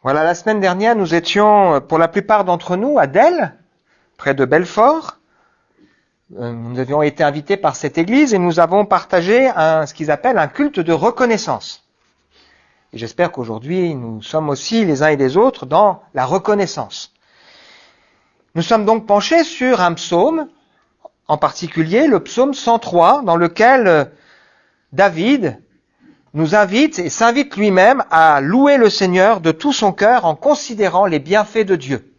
Voilà, la semaine dernière, nous étions, pour la plupart d'entre nous, à Delle, près de Belfort. Nous avions été invités par cette église et nous avons partagé ce qu'ils appellent un culte de reconnaissance. Et j'espère qu'aujourd'hui, nous sommes aussi les uns et les autres dans la reconnaissance. Nous sommes donc penchés sur un psaume, en particulier le psaume 103, dans lequel David nous invite et s'invite lui-même à louer le Seigneur de tout son cœur en considérant les bienfaits de Dieu.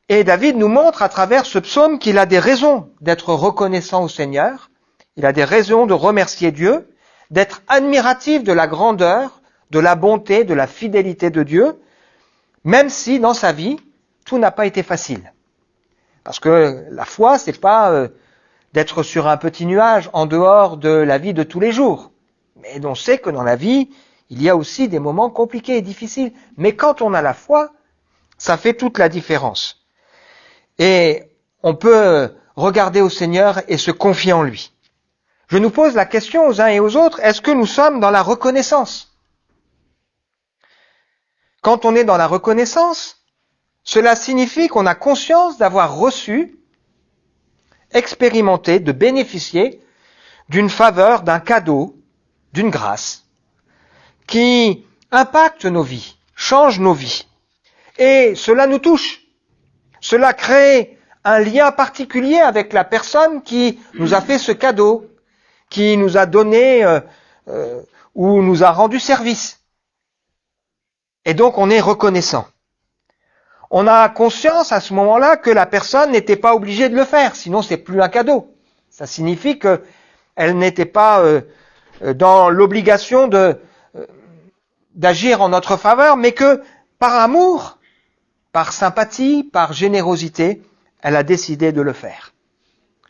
Et David nous montre à travers ce psaume qu'il a des raisons d'être reconnaissant au Seigneur, il a des raisons de remercier Dieu, d'être admiratif de la grandeur, de la bonté, de la fidélité de Dieu, même si dans sa vie, tout n'a pas été facile. Parce que la foi, c'est pas d'être sur un petit nuage en dehors de la vie de tous les jours. Mais on sait que dans la vie, il y a aussi des moments compliqués et difficiles. Mais quand on a la foi, ça fait toute la différence. Et on peut regarder au Seigneur et se confier en lui. Je nous pose la question aux uns et aux autres, est-ce que nous sommes dans la reconnaissance ? Quand on est dans la reconnaissance, cela signifie qu'on a conscience d'avoir reçu, expérimenté, de bénéficier d'une faveur, d'un cadeau, d'une grâce qui impacte nos vies, change nos vies. Et cela nous touche. Cela crée un lien particulier avec la personne qui nous a fait ce cadeau, qui nous a donné ou nous a rendu service. Et donc on est reconnaissant. On a conscience à ce moment-là que la personne n'était pas obligée de le faire, sinon c'est plus un cadeau. Ça signifie qu'elle n'était pas dans l'obligation d'agir en notre faveur, mais que par amour, par sympathie, par générosité, elle a décidé de le faire.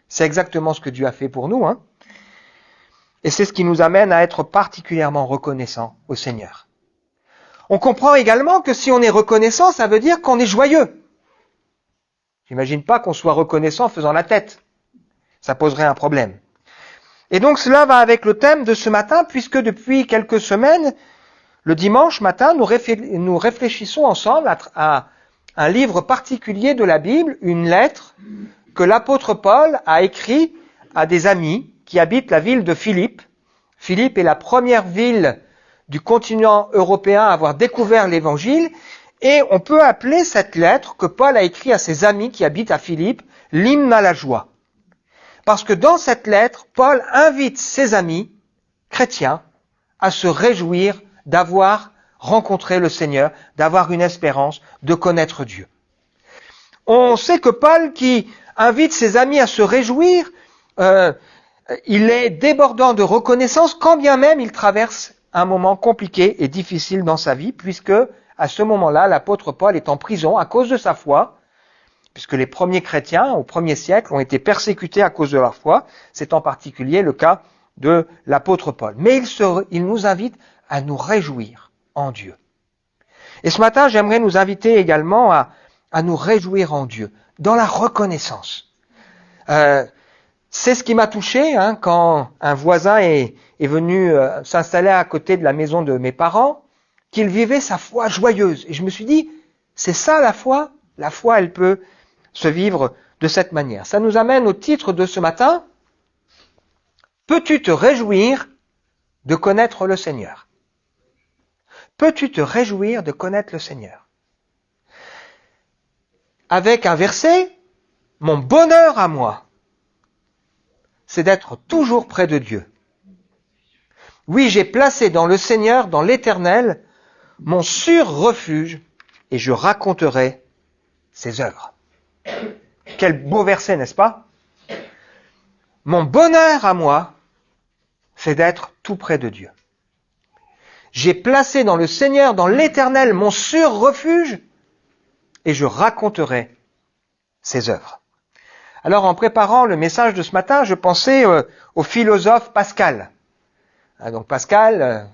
C'est exactement ce que Dieu a fait pour nous, hein. Et c'est ce qui nous amène à être particulièrement reconnaissants au Seigneur. On comprend également que si on est reconnaissant, ça veut dire qu'on est joyeux. J'imagine pas qu'on soit reconnaissant en faisant la tête. Ça poserait un problème. Et donc cela va avec le thème de ce matin, puisque depuis quelques semaines, le dimanche matin, nous réfléchissons ensemble à un livre particulier de la Bible, une lettre que l'apôtre Paul a écrite à des amis qui habitent la ville de Philippe. Philippe est la première ville du continent européen à avoir découvert l'Évangile, et on peut appeler cette lettre que Paul a écrite à ses amis qui habitent à Philippe, l'hymne à la joie. Parce que dans cette lettre, Paul invite ses amis chrétiens à se réjouir d'avoir rencontré le Seigneur, d'avoir une espérance, de connaître Dieu. On sait que Paul, qui invite ses amis à se réjouir, il est débordant de reconnaissance, quand bien même il traverse un moment compliqué et difficile dans sa vie, puisque à ce moment-là, l'apôtre Paul est en prison à cause de sa foi, puisque les premiers chrétiens au 1er siècle ont été persécutés à cause de leur foi. C'est en particulier le cas de l'apôtre Paul. Mais il nous invite à nous réjouir en Dieu. Et ce matin, j'aimerais nous inviter également à nous réjouir en Dieu, dans la reconnaissance. C'est ce qui m'a touché quand un voisin est venu s'installer à côté de la maison de mes parents, qu'il vivait sa foi joyeuse. Et je me suis dit, c'est ça la foi ? La foi, elle peut se vivre de cette manière. Ça nous amène au titre de ce matin, peux-tu te réjouir de connaître le Seigneur ? Peux-tu te réjouir de connaître le Seigneur ? Avec un verset, mon bonheur à moi, c'est d'être toujours près de Dieu. Oui, j'ai placé dans le Seigneur, dans l'Éternel, mon sûr refuge, et je raconterai ses œuvres. Quel beau verset, n'est-ce pas ? Mon bonheur à moi, c'est d'être tout près de Dieu. J'ai placé dans le Seigneur, dans l'Éternel, mon sûr refuge, et je raconterai ses œuvres. Alors, en préparant le message de ce matin, je pensais au philosophe Pascal. Donc Pascal,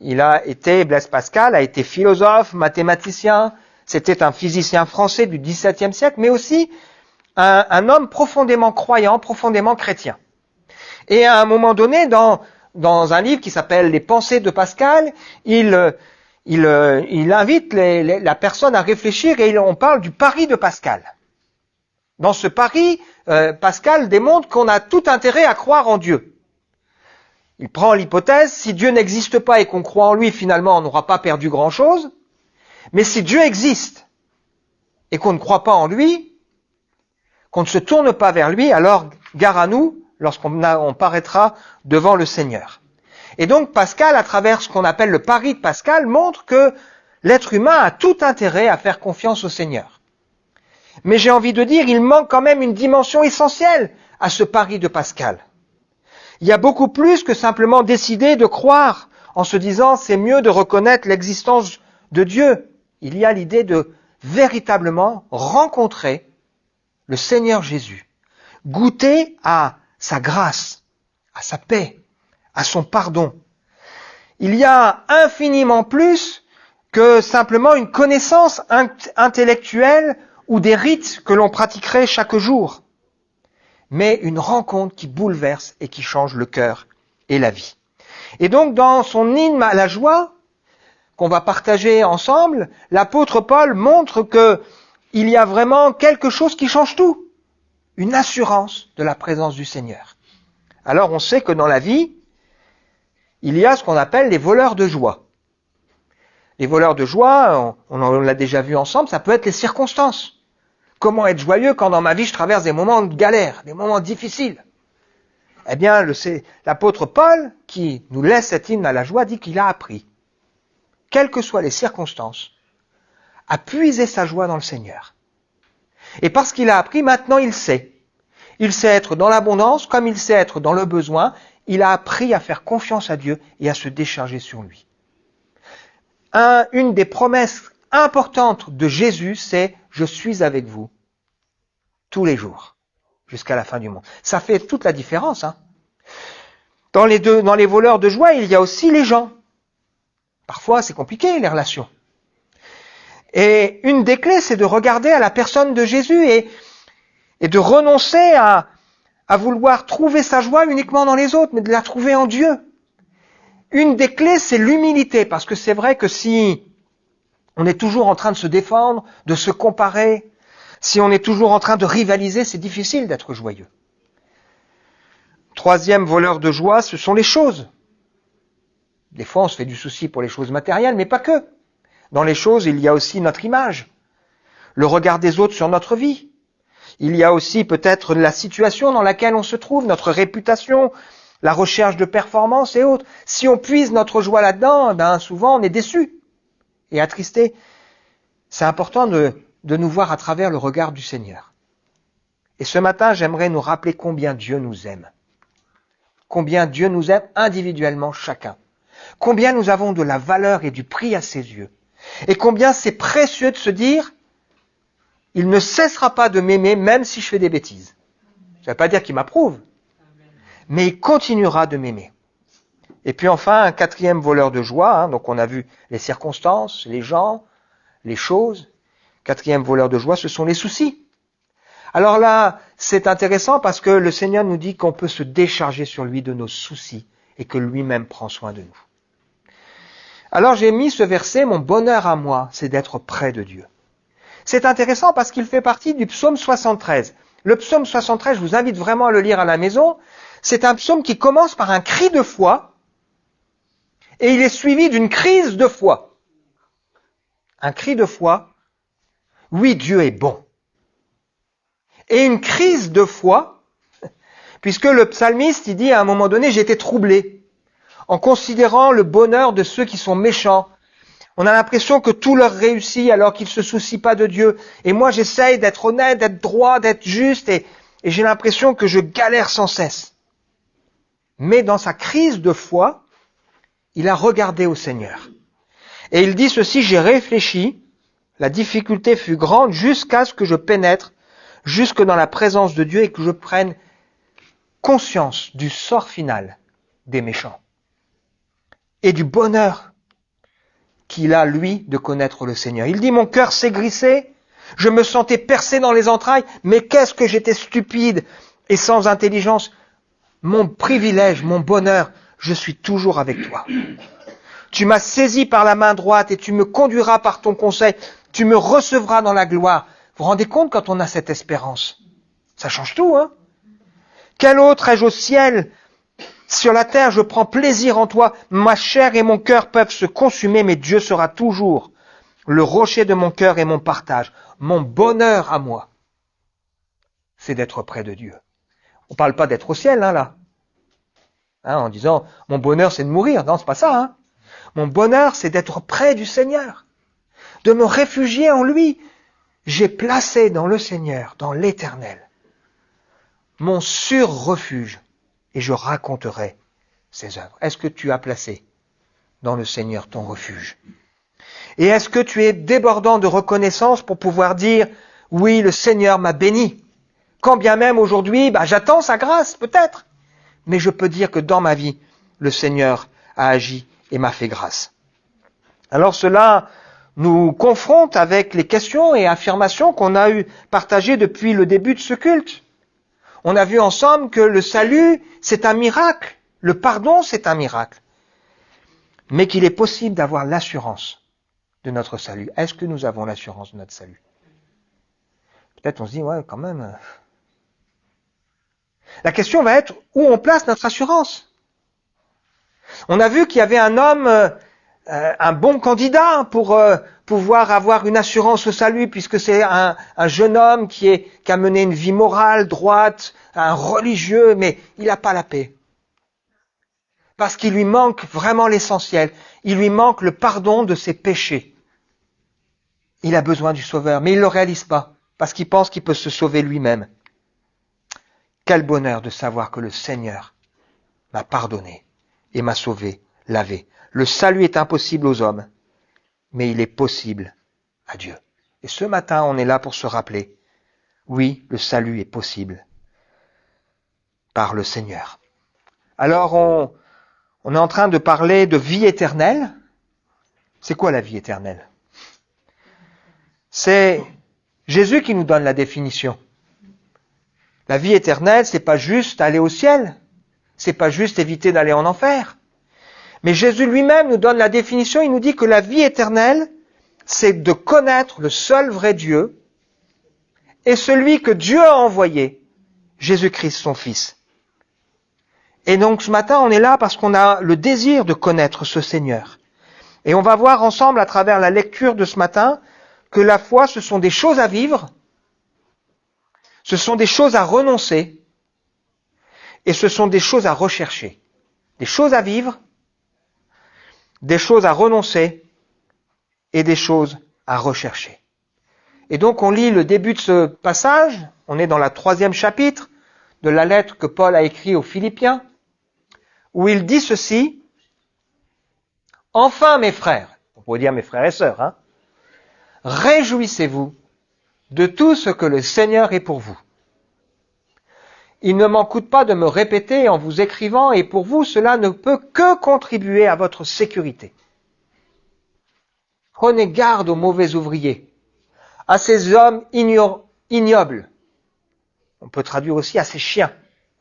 Blaise Pascal a été philosophe, mathématicien, c'était un physicien français du XVIIe siècle, mais aussi un homme profondément croyant, profondément chrétien. Et à un moment donné, dans un livre qui s'appelle Les Pensées de Pascal, il il invite la personne à réfléchir et on parle du pari de Pascal. Dans ce pari, Pascal démontre qu'on a tout intérêt à croire en Dieu. Il prend l'hypothèse, si Dieu n'existe pas et qu'on croit en lui, finalement, on n'aura pas perdu grand-chose. Mais si Dieu existe et qu'on ne croit pas en lui, qu'on ne se tourne pas vers lui, alors gare à nous lorsqu'on paraîtra devant le Seigneur. Et donc Pascal, à travers ce qu'on appelle le pari de Pascal, montre que l'être humain a tout intérêt à faire confiance au Seigneur. Mais j'ai envie de dire, il manque quand même une dimension essentielle à ce pari de Pascal. Il y a beaucoup plus que simplement décider de croire en se disant c'est mieux de reconnaître l'existence de Dieu. Il y a l'idée de véritablement rencontrer le Seigneur Jésus, goûter à sa grâce, à sa paix, à son pardon. Il y a infiniment plus que simplement une connaissance intellectuelle ou des rites que l'on pratiquerait chaque jour, mais une rencontre qui bouleverse et qui change le cœur et la vie. Et donc dans son hymne à la joie, qu'on va partager ensemble, l'apôtre Paul montre que il y a vraiment quelque chose qui change tout, une assurance de la présence du Seigneur. Alors on sait que dans la vie, il y a ce qu'on appelle les voleurs de joie. Les voleurs de joie, on l'a déjà vu ensemble, ça peut être les circonstances. Comment être joyeux quand dans ma vie je traverse des moments de galère, des moments difficiles? Eh bien, l'apôtre Paul, qui nous laisse cet hymne à la joie, dit qu'il a appris, quelles que soient les circonstances, à puiser sa joie dans le Seigneur. Et parce qu'il a appris, maintenant il sait. Il sait être dans l'abondance comme il sait être dans le besoin. Il a appris à faire confiance à Dieu et à se décharger sur lui. Une des promesses importantes de Jésus, c'est « Je suis avec vous tous les jours, jusqu'à la fin du monde ». Ça fait toute la différence. Dans les voleurs de joie, il y a aussi les gens. Parfois, c'est compliqué, les relations. Et une des clés, c'est de regarder à la personne de Jésus et de renoncer à vouloir trouver sa joie uniquement dans les autres, mais de la trouver en Dieu. Une des clés, c'est l'humilité, parce que c'est vrai que si on est toujours en train de se défendre, de se comparer, si on est toujours en train de rivaliser, c'est difficile d'être joyeux. Troisième voleur de joie, ce sont les choses. Des fois, on se fait du souci pour les choses matérielles, mais pas que. Dans les choses, il y a aussi notre image, le regard des autres sur notre vie. Il y a aussi peut-être la situation dans laquelle on se trouve, notre réputation, la recherche de performance et autres. Si on puise notre joie là-dedans, ben souvent on est déçu et attristé. C'est important de nous voir à travers le regard du Seigneur. Et ce matin, j'aimerais nous rappeler combien Dieu nous aime. Combien Dieu nous aime individuellement chacun. Combien nous avons de la valeur et du prix à ses yeux. Et combien c'est précieux de se dire « Il ne cessera pas de m'aimer même si je fais des bêtises. » Ça ne veut pas dire qu'il m'approuve, mais il continuera de m'aimer. Et puis enfin, un quatrième voleur de joie, donc on a vu les circonstances, les gens, les choses. Quatrième voleur de joie, ce sont les soucis. Alors là, c'est intéressant parce que le Seigneur nous dit qu'on peut se décharger sur lui de nos soucis et que lui-même prend soin de nous. Alors j'ai mis ce verset, mon bonheur à moi, c'est d'être près de Dieu. C'est intéressant parce qu'il fait partie du psaume 73. Le psaume 73, je vous invite vraiment à le lire à la maison. C'est un psaume qui commence par un cri de foi et il est suivi d'une crise de foi. Un cri de foi, oui, Dieu est bon. Et une crise de foi, puisque le psalmiste, il dit à un moment donné, j'ai été troublé en considérant le bonheur de ceux qui sont méchants. On a l'impression que tout leur réussit alors qu'ils ne se soucient pas de Dieu. Et moi, j'essaye d'être honnête, d'être droit, d'être juste, et j'ai l'impression que je galère sans cesse. Mais dans sa crise de foi, il a regardé au Seigneur. Et il dit ceci, j'ai réfléchi, la difficulté fut grande jusqu'à ce que je pénètre jusque dans la présence de Dieu et que je prenne conscience du sort final des méchants et du bonheur qu'il a, lui, de connaître le Seigneur. Il dit, mon cœur s'aigrissait, je me sentais percé dans les entrailles, mais qu'est-ce que j'étais stupide et sans intelligence. Mon privilège, mon bonheur, je suis toujours avec toi. Tu m'as saisi par la main droite et tu me conduiras par ton conseil. Tu me recevras dans la gloire. Vous vous rendez compte quand on a cette espérance? Ça change tout, hein? Quel autre ai-je au ciel? Sur la terre, je prends plaisir en toi. Ma chair et mon cœur peuvent se consumer, mais Dieu sera toujours le rocher de mon cœur et mon partage. Mon bonheur à moi, c'est d'être près de Dieu. On ne parle pas d'être au ciel, hein, là. Hein, en disant, mon bonheur, c'est de mourir. Non, c'est pas ça, hein. Mon bonheur, c'est d'être près du Seigneur, de me réfugier en lui. J'ai placé dans le Seigneur, dans l'Éternel, mon sûr refuge, et je raconterai ses œuvres. Est-ce que tu as placé dans le Seigneur ton refuge? Et est-ce que tu es débordant de reconnaissance pour pouvoir dire, oui, le Seigneur m'a béni, quand bien même aujourd'hui, j'attends sa grâce, peut-être, mais je peux dire que dans ma vie, le Seigneur a agi et m'a fait grâce. Alors cela nous confronte avec les questions et affirmations qu'on a eu partagées depuis le début de ce culte. On a vu ensemble que le salut, c'est un miracle. Le pardon, c'est un miracle. Mais qu'il est possible d'avoir l'assurance de notre salut. Est-ce que nous avons l'assurance de notre salut? Peut-être on se dit, ouais, quand même. La question va être où on place notre assurance. On a vu qu'il y avait un homme, un bon candidat pour pouvoir avoir une assurance au salut, puisque c'est un jeune homme qui a mené une vie morale, droite, un religieux, mais il n'a pas la paix. Parce qu'il lui manque vraiment l'essentiel. Il lui manque le pardon de ses péchés. Il a besoin du Sauveur, mais il ne le réalise pas, parce qu'il pense qu'il peut se sauver lui-même. Quel bonheur de savoir que le Seigneur m'a pardonné et m'a sauvé, lavé. Le salut est impossible aux hommes, mais il est possible à Dieu. Et ce matin, on est là pour se rappeler, oui, le salut est possible par le Seigneur. Alors, on est en train de parler de vie éternelle. C'est quoi la vie éternelle? C'est Jésus qui nous donne la définition. La vie éternelle, c'est pas juste aller au ciel. C'est pas juste éviter d'aller en enfer. Mais Jésus lui-même nous donne la définition. Il nous dit que la vie éternelle, c'est de connaître le seul vrai Dieu et celui que Dieu a envoyé, Jésus-Christ, son Fils. Et donc ce matin, on est là parce qu'on a le désir de connaître ce Seigneur. Et on va voir ensemble, à travers la lecture de ce matin, que la foi, ce sont des choses à vivre, ce sont des choses à renoncer, et ce sont des choses à rechercher. Des choses à vivre, des choses à renoncer, et des choses à rechercher. Et donc on lit le début de ce passage, on est dans la 3e chapitre de la lettre que Paul a écrite aux Philippiens, où il dit ceci, « Enfin mes frères, on pourrait dire mes frères et sœurs, réjouissez-vous de tout ce que le Seigneur est pour vous. Il ne m'en coûte pas de me répéter en vous écrivant, et pour vous, cela ne peut que contribuer à votre sécurité. Prenez garde aux mauvais ouvriers, à ces hommes ignobles. On peut traduire aussi à ces chiens,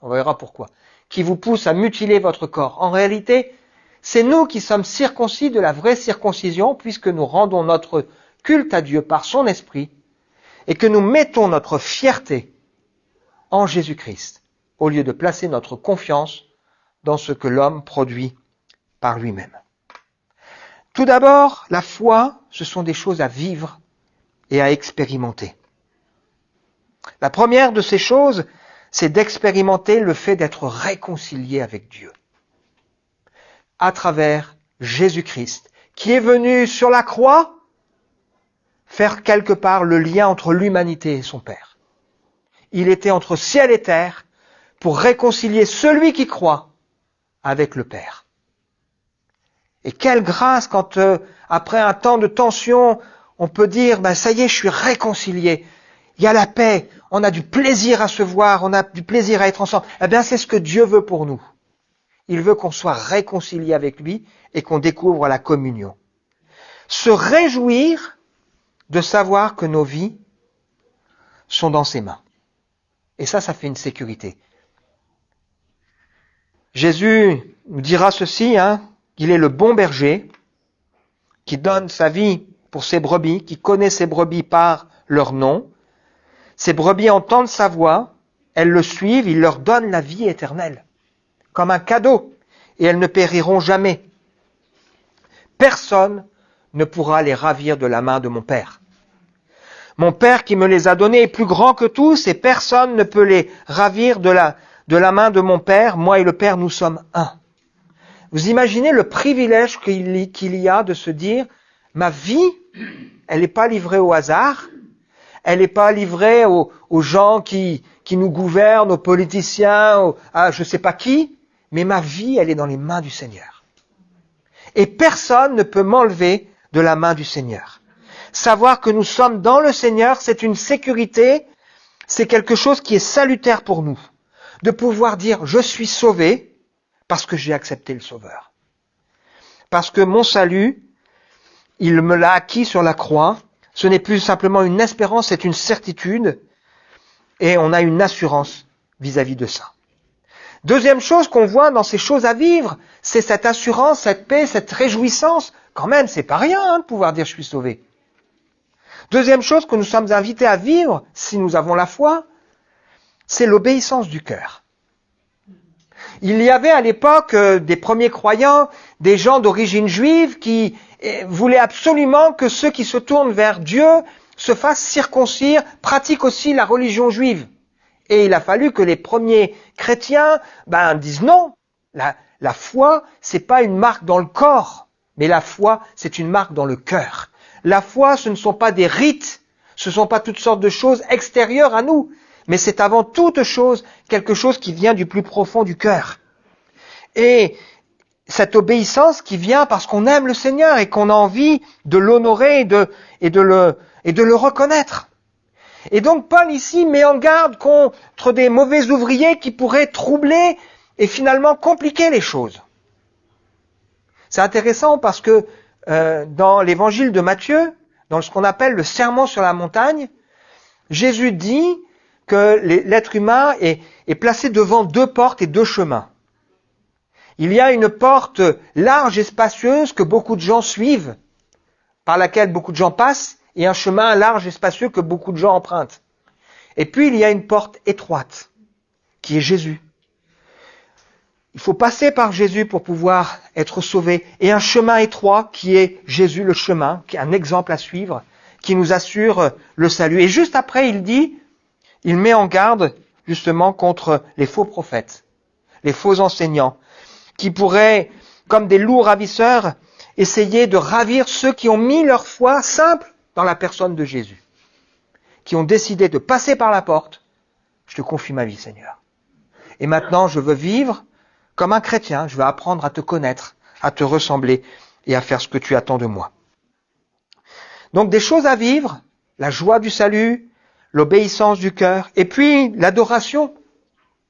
on verra pourquoi, qui vous poussent à mutiler votre corps. En réalité, c'est nous qui sommes circoncis de la vraie circoncision, puisque nous rendons notre culte à Dieu par son esprit, et que nous mettons notre fierté en Jésus-Christ, au lieu de placer notre confiance dans ce que l'homme produit par lui-même. Tout d'abord, la foi, ce sont des choses à vivre et à expérimenter. La première de ces choses, c'est d'expérimenter le fait d'être réconcilié avec Dieu, à travers Jésus-Christ, qui est venu sur la croix faire quelque part le lien entre l'humanité et son Père. Il était entre ciel et terre pour réconcilier celui qui croit avec le Père. Et quelle grâce quand, après un temps de tension, on peut dire, ça y est, je suis réconcilié. Il y a la paix, on a du plaisir à se voir, on a du plaisir à être ensemble. Eh bien, c'est ce que Dieu veut pour nous. Il veut qu'on soit réconcilié avec lui et qu'on découvre la communion. Se réjouir de savoir que nos vies sont dans ses mains. Et ça fait une sécurité. Jésus nous dira ceci, qu'il est le bon berger, qui donne sa vie pour ses brebis, qui connaît ses brebis par leur nom. Ces brebis entendent sa voix, elles le suivent, il leur donne la vie éternelle, comme un cadeau, et elles ne périront jamais. Personne ne pourra les ravir de la main de mon Père. Mon Père qui me les a donnés est plus grand que tous, et personne ne peut les ravir de la main de mon Père. Moi et le Père, nous sommes un. Vous imaginez le privilège qu'il y a de se dire, ma vie, elle n'est pas livrée au hasard, elle n'est pas livrée aux gens qui nous gouvernent, aux politiciens, à je ne sais pas qui, mais ma vie, elle est dans les mains du Seigneur. Et personne ne peut m'enlever de la main du Seigneur. Savoir que nous sommes dans le Seigneur, c'est une sécurité, c'est quelque chose qui est salutaire pour nous. De pouvoir dire, je suis sauvé parce que j'ai accepté le Sauveur. Parce que mon salut, il me l'a acquis sur la croix. Ce n'est plus simplement une espérance, c'est une certitude. Et on a une assurance vis-à-vis de ça. Deuxième chose qu'on voit dans ces choses à vivre, c'est cette assurance, cette paix, cette réjouissance. Quand même, c'est pas rien de pouvoir dire je suis sauvé. Deuxième chose que nous sommes invités à vivre, si nous avons la foi, c'est l'obéissance du cœur. Il y avait à l'époque des premiers croyants, des gens d'origine juive qui voulaient absolument que ceux qui se tournent vers Dieu se fassent circoncire, pratiquent aussi la religion juive. Et il a fallu que les premiers chrétiens disent non. La foi, c'est pas une marque dans le corps, mais la foi, c'est une marque dans le cœur. La foi, ce ne sont pas des rites, ce ne sont pas toutes sortes de choses extérieures à nous, mais c'est avant toute chose quelque chose qui vient du plus profond du cœur. Et cette obéissance qui vient parce qu'on aime le Seigneur et qu'on a envie de l'honorer et de le reconnaître. Et donc Paul ici met en garde contre des mauvais ouvriers qui pourraient troubler et finalement compliquer les choses. C'est intéressant parce que dans l'évangile de Matthieu, dans ce qu'on appelle le sermon sur la montagne, Jésus dit que l'être humain est placé devant deux portes et deux chemins. Il y a une porte large et spacieuse que beaucoup de gens suivent, par laquelle beaucoup de gens passent, et un chemin large et spacieux que beaucoup de gens empruntent. Et puis il y a une porte étroite, qui est Jésus. Il faut passer par Jésus pour pouvoir être sauvé. Et un chemin étroit qui est Jésus le chemin, qui est un exemple à suivre, qui nous assure le salut. Et juste après, il met en garde justement contre les faux prophètes, les faux enseignants, qui pourraient, comme des loups ravisseurs, essayer de ravir ceux qui ont mis leur foi simple dans la personne de Jésus, qui ont décidé de passer par la porte. Je te confie ma vie, Seigneur. Et maintenant, je veux vivre comme un chrétien, je veux apprendre à te connaître, à te ressembler et à faire ce que tu attends de moi. Donc des choses à vivre, la joie du salut, l'obéissance du cœur, et puis l'adoration,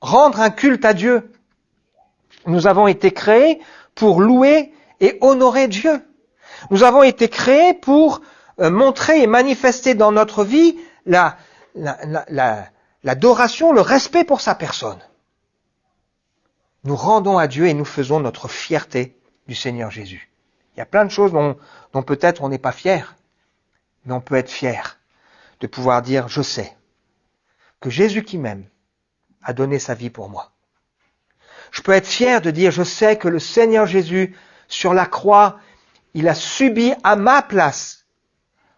rendre un culte à Dieu. Nous avons été créés pour louer et honorer Dieu. Nous avons été créés pour montrer et manifester dans notre vie l'adoration, le respect pour sa personne. Nous rendons à Dieu et nous faisons notre fierté du Seigneur Jésus. Il y a plein de choses dont peut-être on n'est pas fier, mais on peut être fier de pouvoir dire, je sais que Jésus qui m'aime a donné sa vie pour moi. Je peux être fier de dire, je sais que le Seigneur Jésus, sur la croix, il a subi à ma place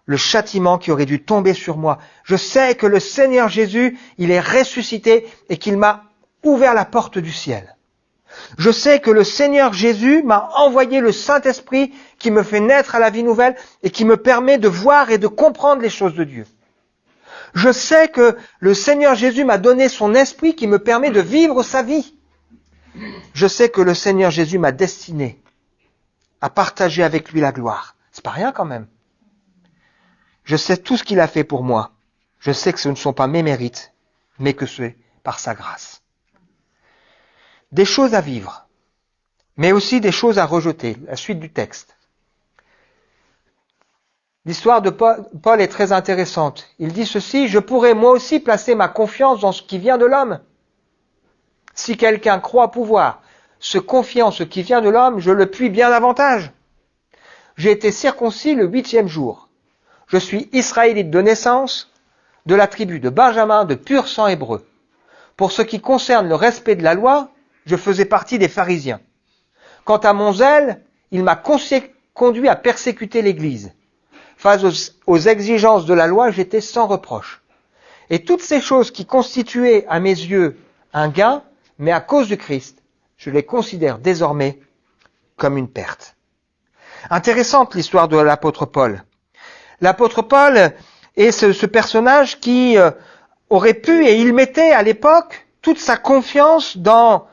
le châtiment qui aurait dû tomber sur moi. Je sais que le Seigneur Jésus, il est ressuscité et qu'il m'a ouvert la porte du ciel. Je sais que le Seigneur Jésus m'a envoyé le Saint-Esprit qui me fait naître à la vie nouvelle et qui me permet de voir et de comprendre les choses de Dieu. Je sais que le Seigneur Jésus m'a donné son esprit qui me permet de vivre sa vie. Je sais que le Seigneur Jésus m'a destiné à partager avec lui la gloire. C'est pas rien quand même. Je sais tout ce qu'il a fait pour moi. Je sais que ce ne sont pas mes mérites, mais que c'est par sa grâce. Des choses à vivre, mais aussi des choses à rejeter. La suite du texte. L'histoire de Paul est très intéressante. Il dit ceci, je pourrais moi aussi placer ma confiance dans ce qui vient de l'homme. Si quelqu'un croit pouvoir se confier en ce qui vient de l'homme, je le puis bien davantage. j'ai été circoncis le 8e jour. Je suis israélite de naissance, de la tribu de Benjamin, de pur sang hébreu. Pour ce qui concerne le respect de la loi, je faisais partie des pharisiens. Quant à mon zèle, il m'a conduit à persécuter l'Église. Face aux exigences de la loi, j'étais sans reproche. Et toutes ces choses qui constituaient à mes yeux un gain, mais à cause du Christ, je les considère désormais comme une perte. Intéressante l'histoire de l'apôtre Paul. L'apôtre Paul est ce personnage qui aurait pu, et il mettait à l'époque toute sa confiance dans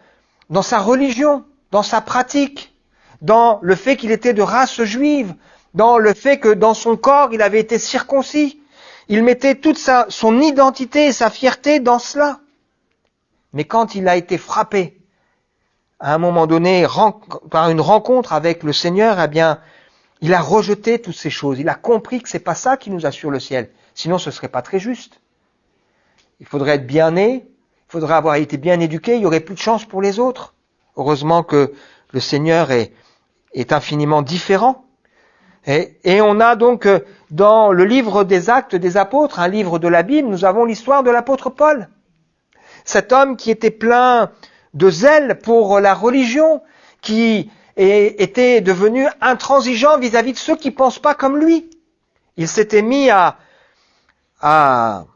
sa religion, dans sa pratique, dans le fait qu'il était de race juive, dans le fait que dans son corps il avait été circoncis. Il mettait toute son identité et sa fierté dans cela. Mais quand il a été frappé, à un moment donné, par une rencontre avec le Seigneur, eh bien, il a rejeté toutes ces choses. Il a compris que c'est pas ça qui nous assure le ciel. Sinon, ce serait pas très juste. Il faudrait être bien né, il faudrait avoir été bien éduqué, il y aurait plus de chance pour les autres. Heureusement que le Seigneur est infiniment différent. Et on a donc dans le livre des Actes des Apôtres, un livre de la Bible, nous avons l'histoire de l'apôtre Paul. Cet homme qui était plein de zèle pour la religion, qui était devenu intransigeant vis-à-vis de ceux qui ne pensent pas comme lui. Il s'était mis à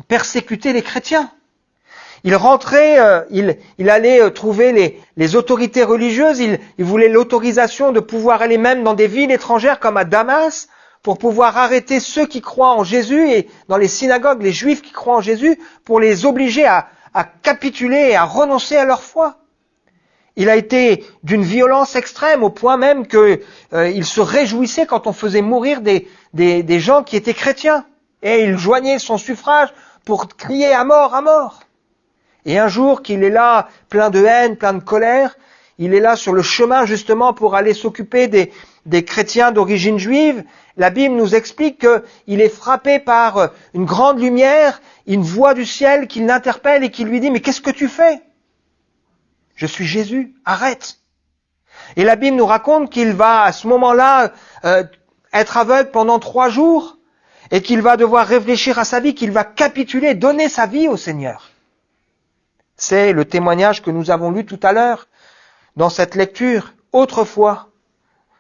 persécuter les chrétiens. Il rentrait, il allait trouver les autorités religieuses, il voulait l'autorisation de pouvoir aller même dans des villes étrangères comme à Damas, pour pouvoir arrêter ceux qui croient en Jésus, et dans les synagogues, les juifs qui croient en Jésus, pour les obliger à capituler et à renoncer à leur foi. Il a été d'une violence extrême, au point même qu'il se réjouissait quand on faisait mourir des gens qui étaient chrétiens. Et il joignait son suffrage pour crier à mort, à mort. Et un jour qu'il est là, plein de haine, plein de colère, il est là sur le chemin justement pour aller s'occuper des chrétiens d'origine juive. La Bible nous explique qu'il est frappé par une grande lumière, une voix du ciel qui l'interpelle et qui lui dit « Mais qu'est-ce que tu fais ? Je suis Jésus, arrête !» Et la Bible nous raconte qu'il va à ce moment-là être aveugle pendant 3 jours et qu'il va devoir réfléchir à sa vie, qu'il va capituler, donner sa vie au Seigneur. C'est le témoignage que nous avons lu tout à l'heure dans cette lecture. Autrefois,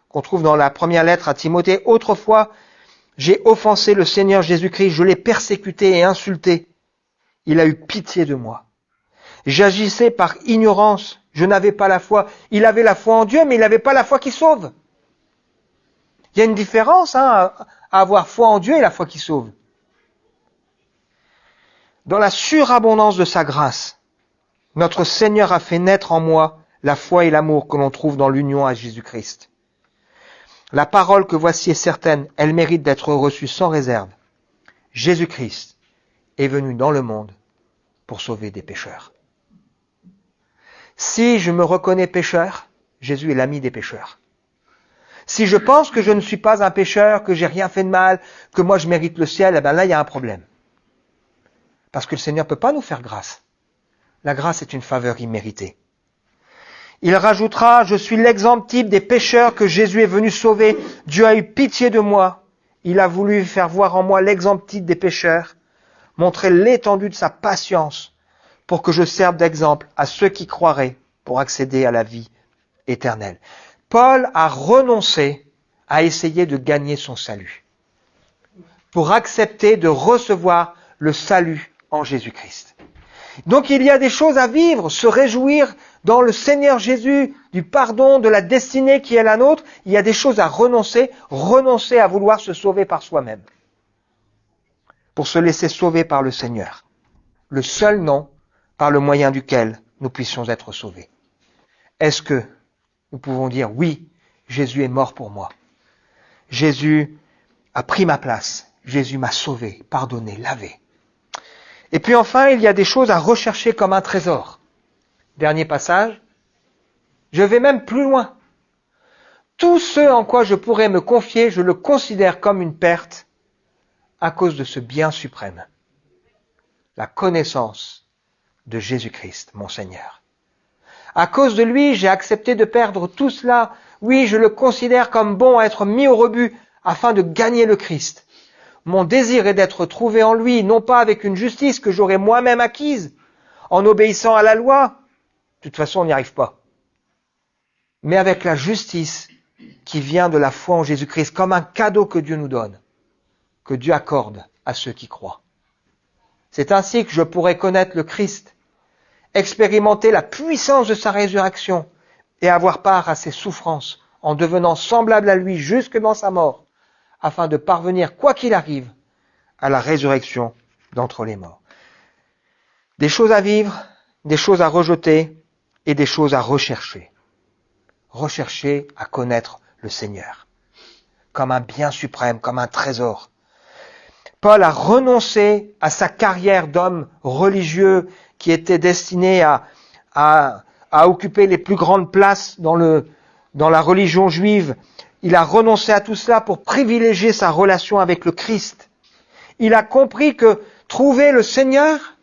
qu'on trouve dans la première lettre à Timothée, autrefois, j'ai offensé le Seigneur Jésus-Christ, je l'ai persécuté et insulté. Il a eu pitié de moi. J'agissais par ignorance, je n'avais pas la foi. Il avait la foi en Dieu, mais il n'avait pas la foi qui sauve. Il y a une différence à avoir foi en Dieu et la foi qui sauve. Dans la surabondance de sa grâce, notre Seigneur a fait naître en moi la foi et l'amour que l'on trouve dans l'union à Jésus-Christ. La parole que voici est certaine, elle mérite d'être reçue sans réserve. Jésus-Christ est venu dans le monde pour sauver des pécheurs. Si je me reconnais pécheur, Jésus est l'ami des pécheurs. Si je pense que je ne suis pas un pécheur, que j'ai rien fait de mal, que moi je mérite le ciel, eh bien là il y a un problème. Parce que le Seigneur ne peut pas nous faire grâce. La grâce est une faveur imméritée. Il rajoutera, je suis l'exemple type des pécheurs que Jésus est venu sauver. Dieu a eu pitié de moi. Il a voulu faire voir en moi l'exemple type des pécheurs, montrer l'étendue de sa patience pour que je serve d'exemple à ceux qui croiraient pour accéder à la vie éternelle. Paul a renoncé à essayer de gagner son salut, pour accepter de recevoir le salut en Jésus-Christ. Donc il y a des choses à vivre, se réjouir dans le Seigneur Jésus, du pardon, de la destinée qui est la nôtre. Il y a des choses à renoncer à vouloir se sauver par soi-même, pour se laisser sauver par le Seigneur, le seul nom par le moyen duquel nous puissions être sauvés. Est-ce que nous pouvons dire oui, Jésus est mort pour moi. Jésus a pris ma place. Jésus m'a sauvé, pardonné, lavé. Et puis enfin, il y a des choses à rechercher comme un trésor. Dernier passage. Je vais même plus loin. Tout ce en quoi je pourrais me confier, je le considère comme une perte à cause de ce bien suprême. La connaissance de Jésus-Christ, mon Seigneur. À cause de lui, j'ai accepté de perdre tout cela, Oui, je le considère comme bon à être mis au rebut afin de gagner le Christ. Mon désir est d'être trouvé en lui, non pas avec une justice que j'aurais moi-même acquise, en obéissant à la loi. De toute façon, on n'y arrive pas. Mais avec la justice qui vient de la foi en Jésus-Christ, comme un cadeau que Dieu nous donne, que Dieu accorde à ceux qui croient. C'est ainsi que je pourrai connaître le Christ, expérimenter la puissance de sa résurrection et avoir part à ses souffrances en devenant semblable à lui jusque dans sa mort, afin de parvenir, quoi qu'il arrive, à la résurrection d'entre les morts. Des choses à vivre, des choses à rejeter et des choses à rechercher. Rechercher à connaître le Seigneur, comme un bien suprême, comme un trésor. Paul a renoncé à sa carrière d'homme religieux qui était destiné à occuper les plus grandes places dans la religion juive. Il a renoncé à tout cela pour privilégier sa relation avec le Christ. Il a compris que trouver le Seigneur,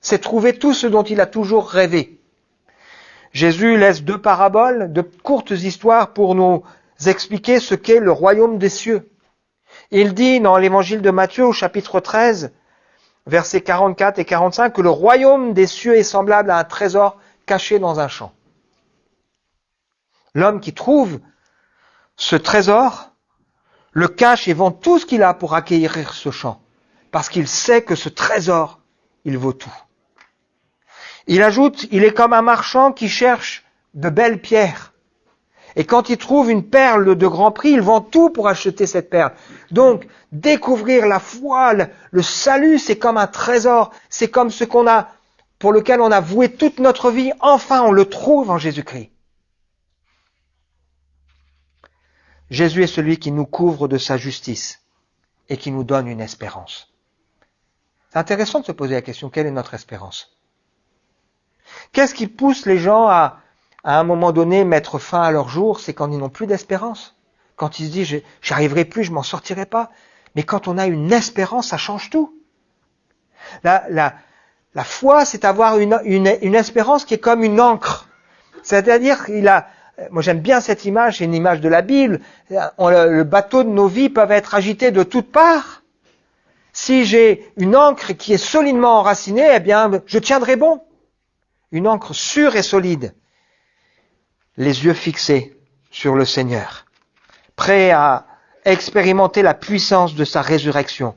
c'est trouver tout ce dont il a toujours rêvé. Jésus laisse 2 paraboles, de courtes histoires pour nous expliquer ce qu'est le royaume des cieux. Il dit dans l'évangile de Matthieu au chapitre 13, versets 44 et 45, que le royaume des cieux est semblable à un trésor caché dans un champ. L'homme qui trouve ce trésor le cache et vend tout ce qu'il a pour acquérir ce champ, parce qu'il sait que ce trésor, il vaut tout. Il ajoute, il est comme un marchand qui cherche de belles pierres. Et quand il trouve une perle de grand prix, il vend tout pour acheter cette perle. Donc, découvrir la foi, le salut, c'est comme un trésor. C'est comme ce pour lequel on a voué toute notre vie. Enfin, on le trouve en Jésus-Christ. Jésus est celui qui nous couvre de sa justice et qui nous donne une espérance. C'est intéressant de se poser la question, quelle est notre espérance? Qu'est-ce qui pousse les gens à un moment donné, mettre fin à leur jour? C'est quand ils n'ont plus d'espérance. Quand ils se disent, j'arriverai plus, je m'en sortirai pas. Mais quand on a une espérance, ça change tout. La foi, c'est avoir une espérance qui est comme une encre. C'est-à-dire, moi j'aime bien cette image, c'est une image de la Bible. Le bateau de nos vies peuvent être agités de toutes parts. Si j'ai une encre qui est solidement enracinée, eh bien, je tiendrai bon. Une encre sûre et solide. Les yeux fixés sur le Seigneur. Prêt à expérimenter la puissance de sa résurrection.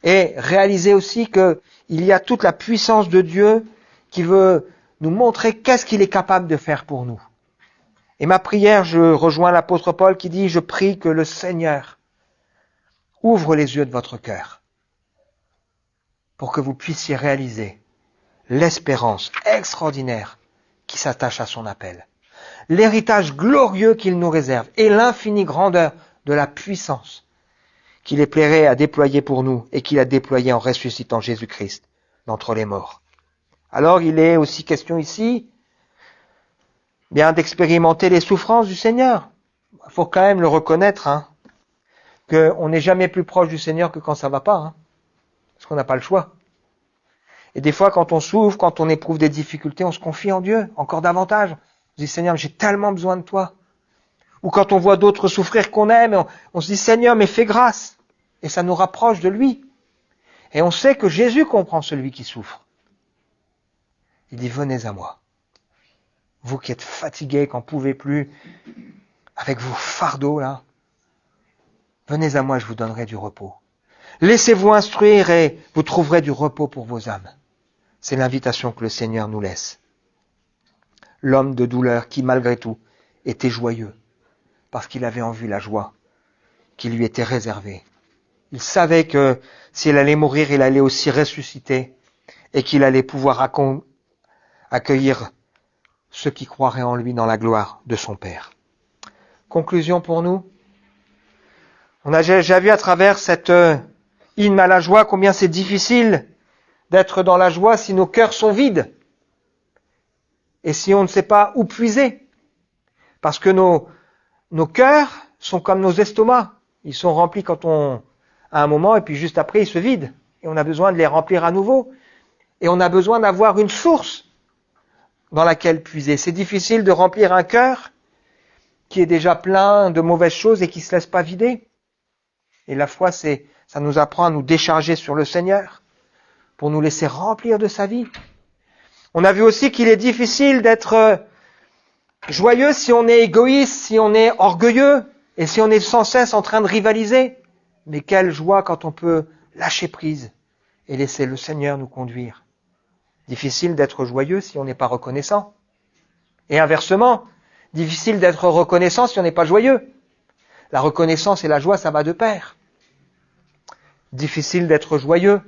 Et réaliser aussi qu'il y a toute la puissance de Dieu qui veut nous montrer qu'est-ce qu'il est capable de faire pour nous. Et ma prière, je rejoins l'apôtre Paul qui dit, je prie que le Seigneur ouvre les yeux de votre cœur pour que vous puissiez réaliser l'espérance extraordinaire qui s'attache à son appel, l'héritage glorieux qu'il nous réserve et l'infinie grandeur de la puissance qu'il est plairait à déployer pour nous et qu'il a déployé en ressuscitant Jésus-Christ d'entre les morts. Alors il est aussi question ici bien d'expérimenter les souffrances du Seigneur. Il faut quand même le reconnaître, qu'on n'est jamais plus proche du Seigneur que quand ça va pas, parce qu'on n'a pas le choix. Et des fois, quand on souffre, quand on éprouve des difficultés, on se confie en Dieu, encore davantage. On se dit, Seigneur, j'ai tellement besoin de toi. Ou quand on voit d'autres souffrir qu'on aime, on se dit, Seigneur, mais fais grâce. Et ça nous rapproche de lui. Et on sait que Jésus comprend celui qui souffre. Il dit, venez à moi. Vous qui êtes fatigués, qui n'en pouvez plus, avec vos fardeaux là, venez à moi, je vous donnerai du repos. Laissez-vous instruire et vous trouverez du repos pour vos âmes. C'est l'invitation que le Seigneur nous laisse. L'homme de douleur qui, malgré tout, était joyeux, parce qu'il avait en vue la joie qui lui était réservée. Il savait que s'il allait mourir, il allait aussi ressusciter et qu'il allait pouvoir accueillir ceux qui croiraient en lui dans la gloire de son Père. Conclusion pour nous. On a déjà vu à travers cette hymne à la joie combien c'est difficile d'être dans la joie si nos cœurs sont vides et si on ne sait pas où puiser. Parce que nos cœurs sont comme nos estomacs. Ils sont remplis à un moment et puis juste après ils se vident. Et on a besoin de les remplir à nouveau. Et on a besoin d'avoir une source dans laquelle puiser. C'est difficile de remplir un cœur qui est déjà plein de mauvaises choses et qui se laisse pas vider. Et la foi, ça nous apprend à nous décharger sur le Seigneur pour nous laisser remplir de sa vie. On a vu aussi qu'il est difficile d'être joyeux si on est égoïste, si on est orgueilleux et si on est sans cesse en train de rivaliser. Mais quelle joie quand on peut lâcher prise et laisser le Seigneur nous conduire. Difficile d'être joyeux si on n'est pas reconnaissant. Et inversement, difficile d'être reconnaissant si on n'est pas joyeux. La reconnaissance et la joie, ça va de pair. Difficile d'être joyeux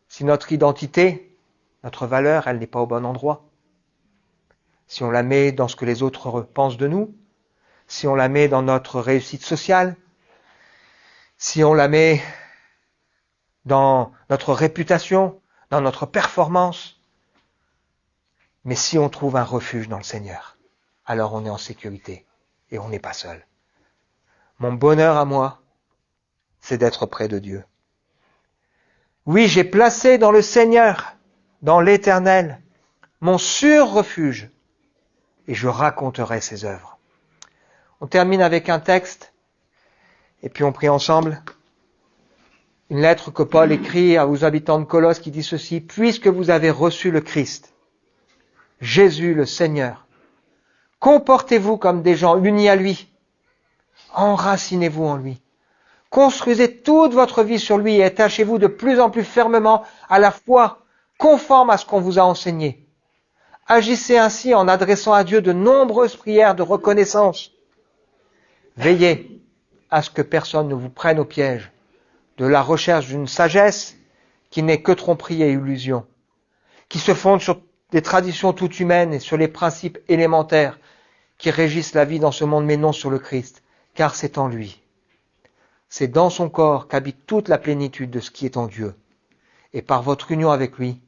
si notre identité, notre valeur, elle n'est pas au bon endroit. Si on la met dans ce que les autres pensent de nous, si on la met dans notre réussite sociale, si on la met dans notre réputation, dans notre performance. Mais si on trouve un refuge dans le Seigneur, alors on est en sécurité et on n'est pas seul. Mon bonheur à moi, c'est d'être près de Dieu. Oui, j'ai placé dans le Seigneur, dans l'Éternel, mon sûr refuge, et je raconterai ses œuvres. On termine avec un texte, et puis on prie ensemble. Une lettre que Paul écrit aux habitants de Colosse qui dit ceci: puisque vous avez reçu le Christ, Jésus le Seigneur, comportez-vous comme des gens unis à lui, enracinez-vous en lui, construisez toute votre vie sur lui et attachez-vous de plus en plus fermement à la foi, conforme à ce qu'on vous a enseigné. Agissez ainsi en adressant à Dieu de nombreuses prières de reconnaissance. Veillez à ce que personne ne vous prenne au piège de la recherche d'une sagesse qui n'est que tromperie et illusion, qui se fonde sur des traditions toutes humaines et sur les principes élémentaires qui régissent la vie dans ce monde, mais non sur le Christ, car c'est en lui. C'est dans son corps qu'habite toute la plénitude de ce qui est en Dieu. Et par votre union avec lui,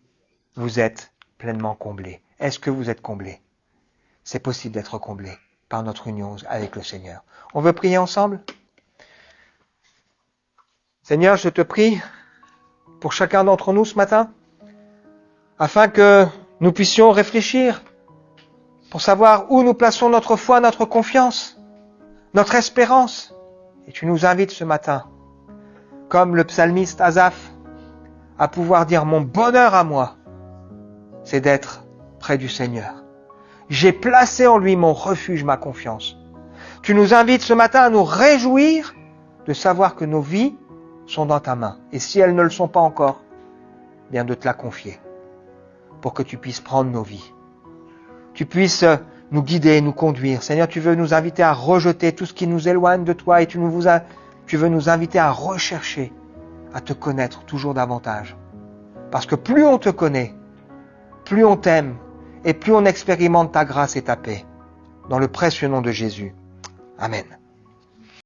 vous êtes pleinement comblés. Est-ce que vous êtes comblés? C'est possible d'être comblé par notre union avec le Seigneur. On veut prier ensemble? Seigneur, je te prie pour chacun d'entre nous ce matin, afin que nous puissions réfléchir pour savoir où nous plaçons notre foi, notre confiance, notre espérance. Et tu nous invites ce matin, comme le psalmiste Asaph, à pouvoir dire: mon bonheur à moi, c'est d'être près du Seigneur. J'ai placé en lui mon refuge, ma confiance. Tu nous invites ce matin à nous réjouir de savoir que nos vies sont dans ta main. Et si elles ne le sont pas encore, bien de te la confier pour que tu puisses prendre nos vies. Tu puisses nous guider, nous conduire. Seigneur, tu veux nous inviter à rejeter tout ce qui nous éloigne de toi et tu veux nous inviter à rechercher, à te connaître toujours davantage. Parce que plus on te connaît, plus on t'aime et plus on expérimente ta grâce et ta paix. Dans le précieux nom de Jésus. Amen.